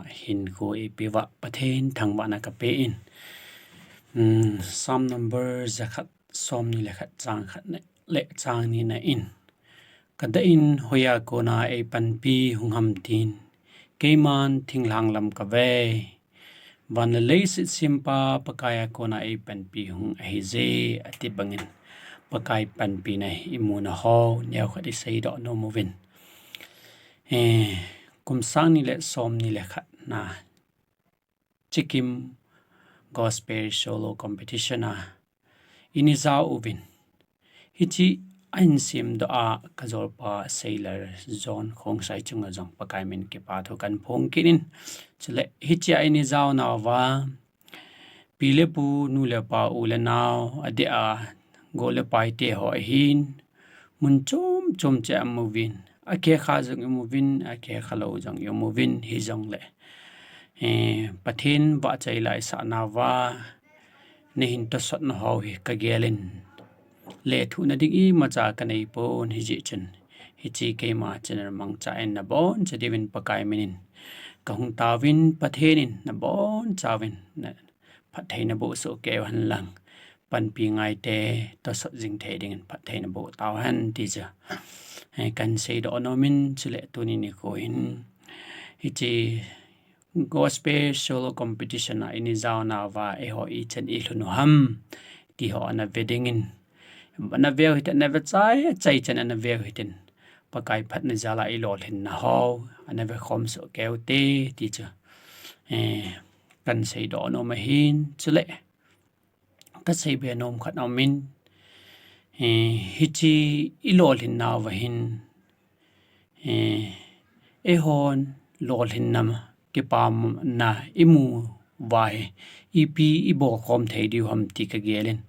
hin ko ipiwa Pathen thangvah na kapein. Psalm number zakhat som ni lekhat chang khat le chang ni na in. Kada in hoya ko na e panpi hungham tin. Keiman thinglang lam kave. Van leisit simpa pakaya ko na e panpi hung ahize atibangin. Pakai panpi na imuna ho nyaw khat isay do no movin. Kumsang ni le som ni lekhat na Chikim Gospel Solo Competition na inizao uvin. Hiti ainsim doa Kajolpa sailor zone khong sai chunga jong pakai min kipa tho kan phong kinin chile hiti ainizao na wa pilepu Nuleh pa Uleh naw adia Gollehpaite ho hin mun chom cha movin ake khajang movin ake khalo jang movin hi jong le Pathen wa chai lai sa na wa neihin tosot no ho hi kagelin le thu na ding I macha kanai pon hi ji chen hi chi ke ma chen mang cha en na bon che devin pakai minin ka hung tawin Pathenin na bon chawin na Pathe na bo so ke han lang pan pi ngai te tosot jing the ding Pathe na bo taw han ti cha kan sei do no min chule tu ni ko hin hi chi Gospel Solo Competition na inizao na wa ho I chen I lunu ham ti ho na wedding in na veo hit never chai chen na veo hitin pakai phat na jala I lol hin na ho ana ve khom so keu te ti cha kan sei do no ma hin chule ka sei be nom khat no min hi chi I lol hin na wa hin hon lol hin nam kipa na imu vai ipi ibo khom thei di hom ti ka gelin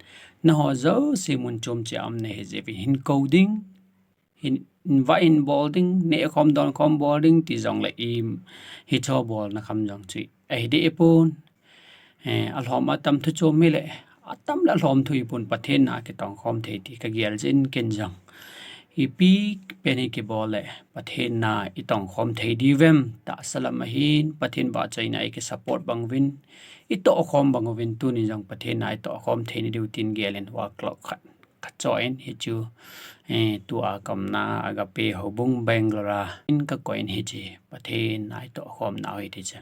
na ho zo se mun chom che am ne je hin coding hin va in bolding ne khom don khom bolding ti jong le im hi cho bol na kham jong chi ai de pon al hom atam thu chom mi le atam la hom thu ipun Pathen na ke tong khom thei ti ka gel jin ken jong ipi peni ke bole Pathen na itong khom thei di vem ta salam hin Pathen ba chai na ke support bangwin ito khom bangwin tu ni jong Pathen na ito khom thei ni du tin gelen wa clock khat join hi chu tu a kam na aga pe hobung benglora in ka coin hi chi Pathen na ito khom na hi ti cha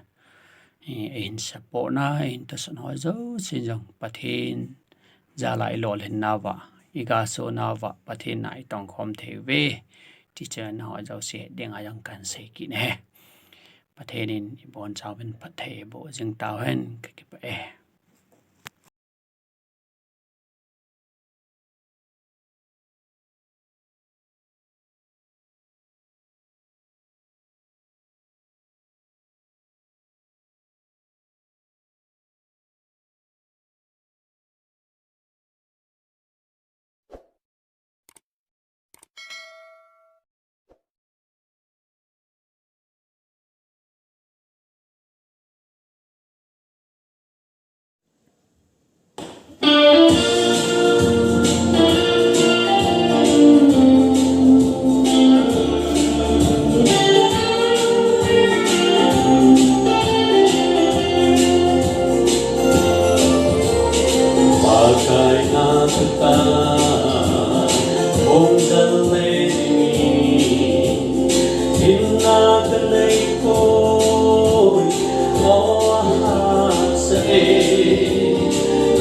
in support na in to son ho zo sin jong Pathen jala I lol hin na wa iga so na wa Pathen na itong khom thei ve teacher na ho zo se ding ayang kan se ki ne Pathen in bon chawin Pathe bo jing taw hen ki pa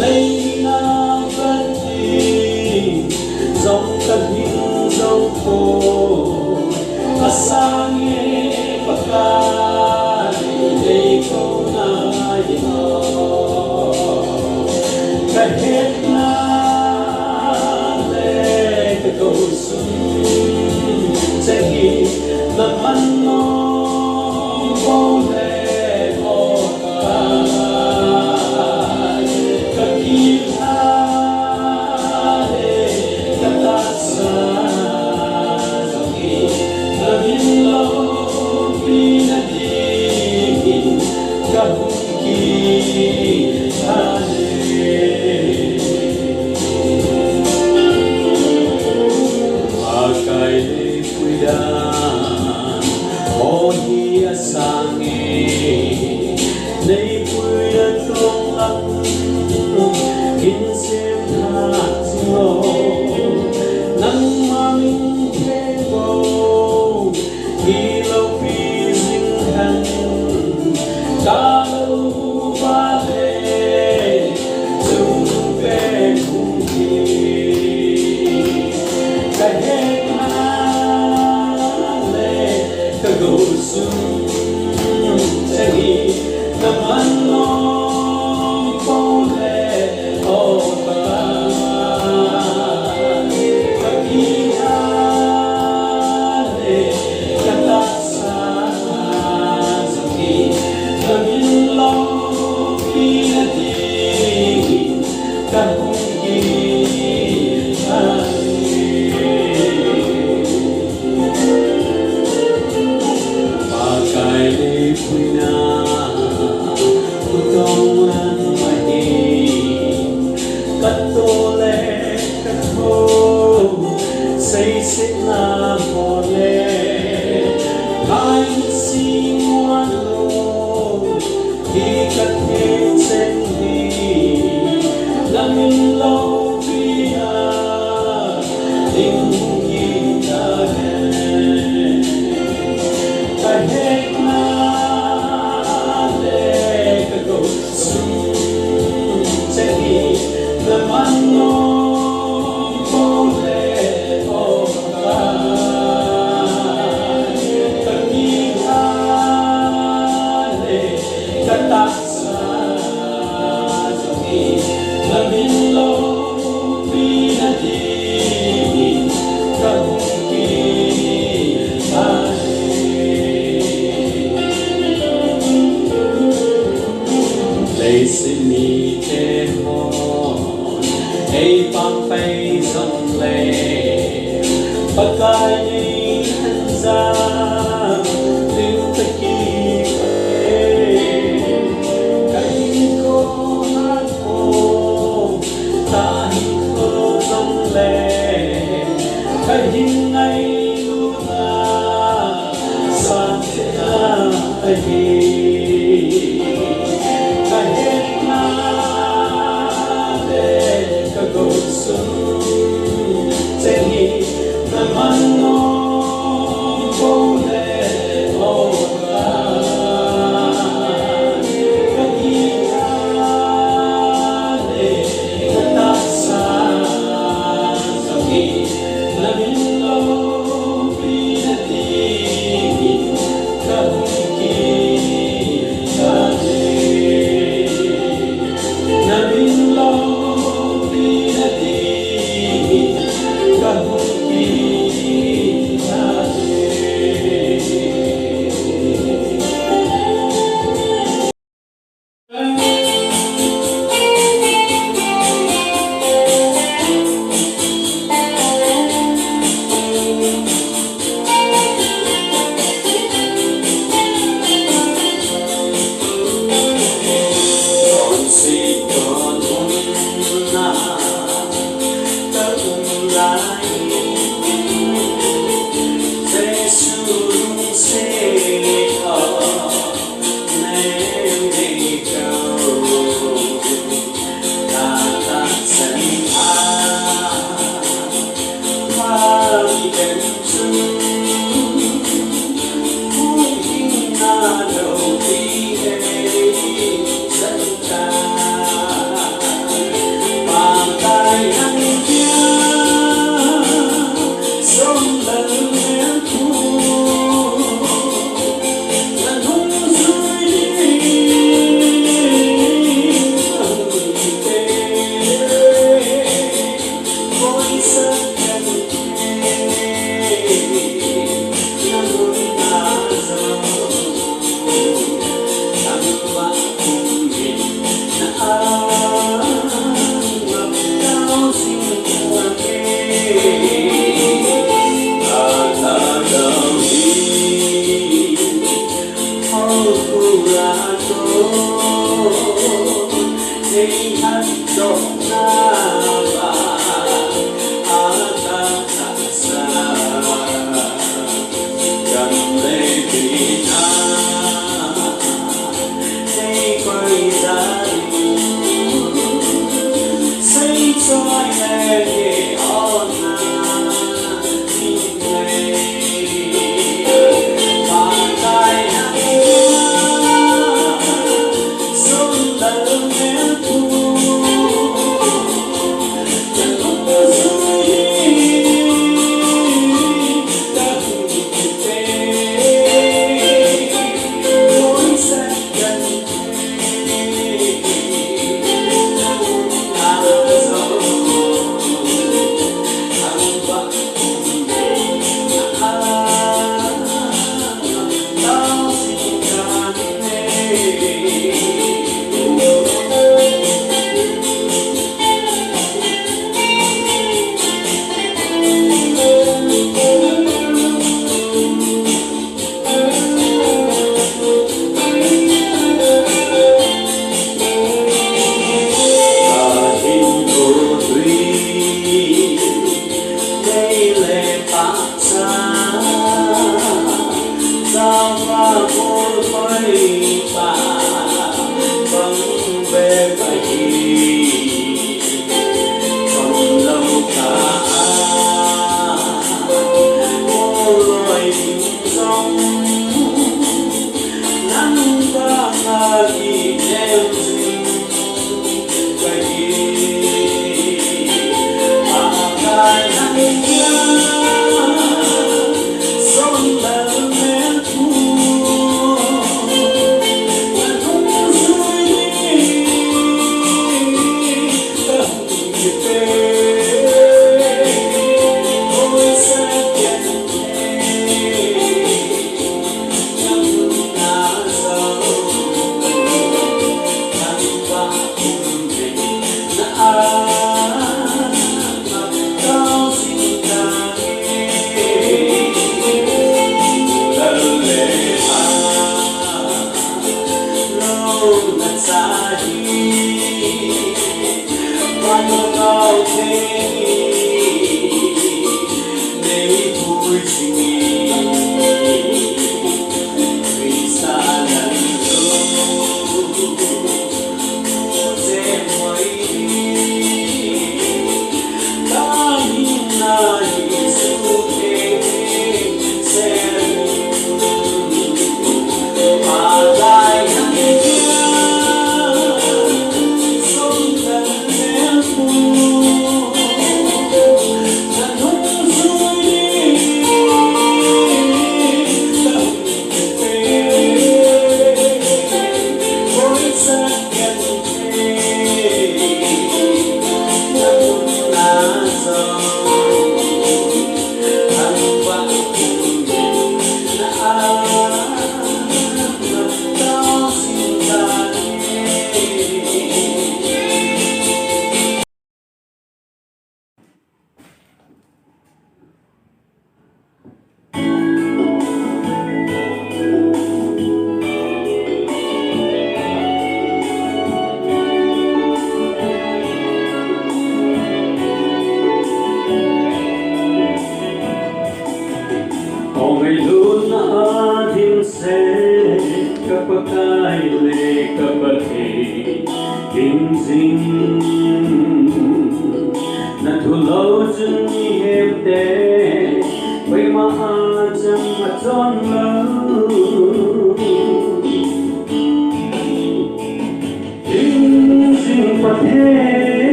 Lay RECIEVED hon I-Pao Pakai neihin za lưu ta kipa KAHIN ko hát ho KAHIN ko Nuleh KAHIN NGAILU na sa thei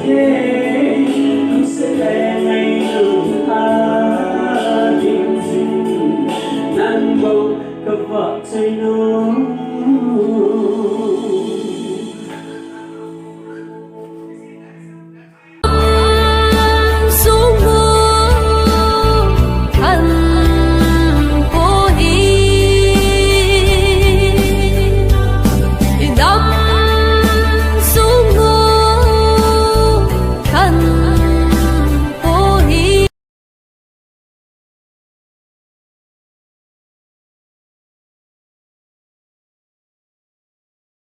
Pate